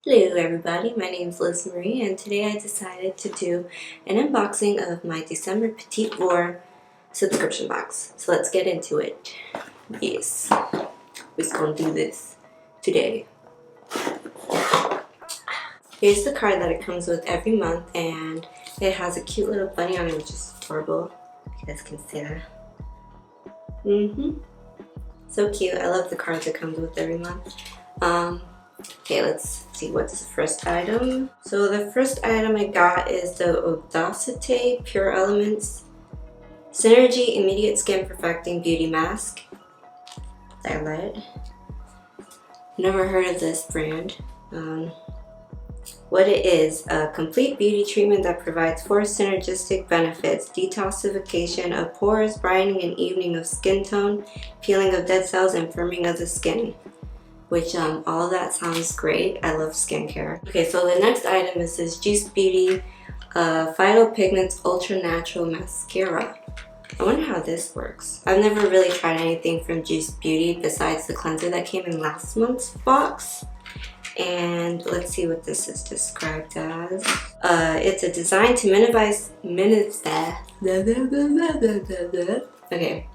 Hello everybody, my name is Lyzmarie and today I decided to do an unboxing of my December Petit Vour subscription box. So let's get into it. Yes, we're just gonna do this today. Here's the card that it comes with every month, and it has a cute little bunny on it, which is adorable. You guys can see that. So cute. I love the cards it comes with every month. Okay, let's see what's the first item. So the first item I got is the Audacity Pure Elements Synergie Immediate Skin Perfecting Beauty Mask. I love it. Never heard of this brand. What it is, a complete beauty treatment that provides 4 synergistic benefits: detoxification of pores, brightening and evening of skin tone, peeling of dead cells, and firming of the skin. Which all of that sounds great. I love skincare. Okay, so the next item is this Juice Beauty Phyto-Pigment Ultra Natural Mascara. I wonder how this works. I've never really tried anything from Juice Beauty besides the cleanser that came in last month's box. And let's see what this is described as. It's a design to minimize okay.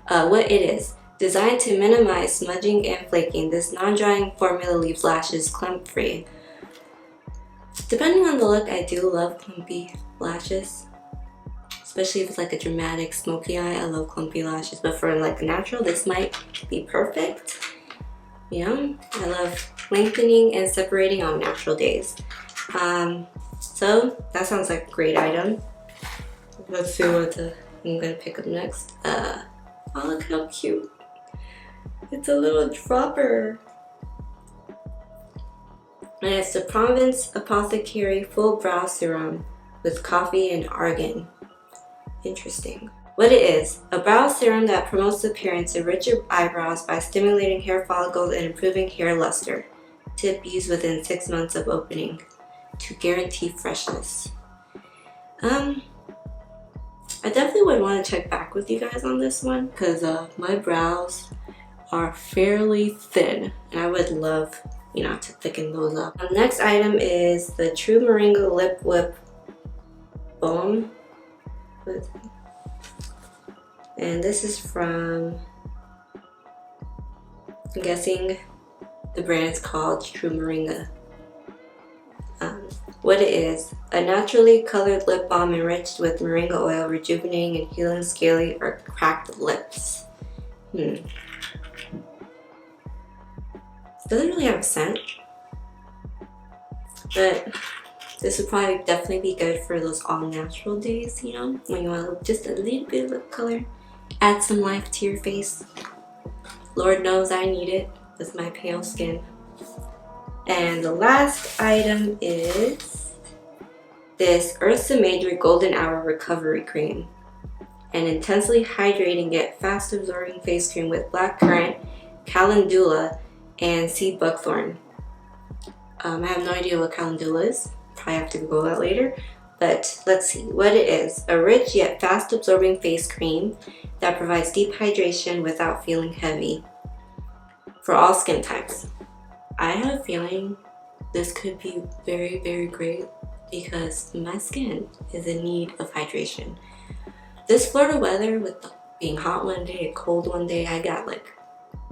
What it is. Designed to minimize smudging and flaking, this non-drying formula leaves lashes clump-free. Depending on the look, I do love clumpy lashes. Especially if it's like a dramatic smoky eye, I love clumpy lashes. But for like natural, this might be perfect. You know, I love lengthening and separating on natural days. So that sounds like a great item. Let's see what I'm gonna pick up next. Oh, look how cute. It's a little dropper. And it's the Provence Apothecary Full Brow Serum with coffee and argan. Interesting. What it is, a brow serum that promotes the appearance of richer eyebrows by stimulating hair follicles and improving hair luster. Tip: used within 6 months of opening to guarantee freshness. I definitely would want to check back with you guys on this one because my brows are fairly thin and I would love, you know, to thicken those up. The next item is the True Moringa Lip Whip Balm. And this is from, I'm guessing the brand is called True Moringa. What it is, a naturally colored lip balm enriched with moringa oil, rejuvenating and healing scaly or cracked lips. Doesn't really have a scent, but this would probably definitely be good for those all-natural days, you know, when you want just a little bit of lip color, add some life to your face. Lord knows I need it with my pale skin. And the last item is this Ursa GoldenHour Recovery Cream, an intensely hydrating yet fast-absorbing face cream with blackcurrant, calendula, and sea buckthorn. I have no idea what calendula is. Probably have to Google that later. But let's see what it is. A rich yet fast-absorbing face cream that provides deep hydration without feeling heavy for all skin types. I have a feeling this could be very, very great because my skin is in need of hydration. This Florida weather, with being hot one day, cold one day, I got like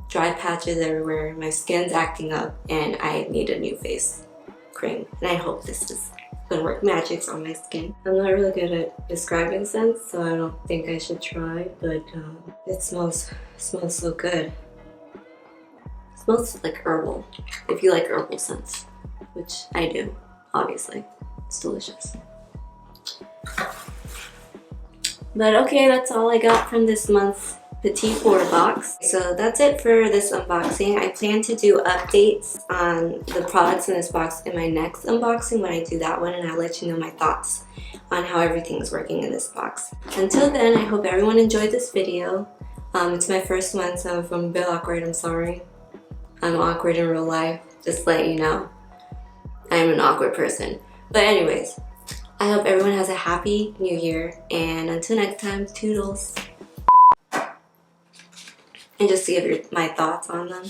dry patches everywhere. My skin's acting up and I need a new face cream. And I hope this is gonna work magic on my skin. I'm not really good at describing scents, so I don't think I should try, but it smells so good. It smells like herbal, if you like herbal scents, which I do, obviously. It's delicious. But okay, that's all I got from this month's Petit Vour box. So that's it for this unboxing. I plan to do updates on the products in this box in my next unboxing when I do that one, and I'll let you know my thoughts on how everything's working in this box. Until then, I hope everyone enjoyed this video. It's my first one, so if I'm a bit awkward, I'm sorry. I'm awkward in real life, just let you know. I'm an awkward person. But anyways, I hope everyone has a happy new year, and until next time, toodles. And just to give my thoughts on them,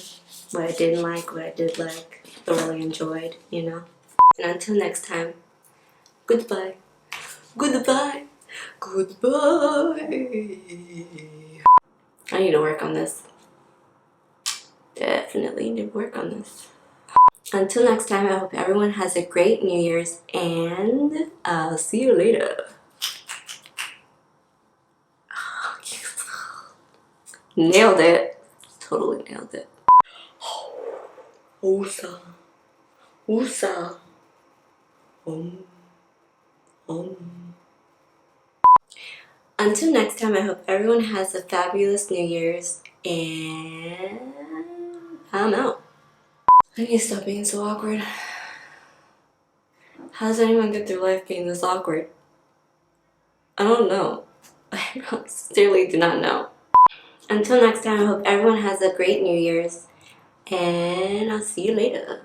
what I didn't like, what I did like. thoroughly enjoyed, you know. And until next time, goodbye. Goodbye. Goodbye. I need to work on this. Definitely need to work on this. Until next time, I hope everyone has a great New Year's, and I'll see you later. Nailed it. Totally nailed it. Ursa. Ursa. Until next time, I hope everyone has a fabulous New Year's, and I'm out. I need to stop being so awkward. How does anyone get through life being this awkward? I don't know. I sincerely do not know. Until next time, I hope everyone has a great New Year's, and I'll see you later.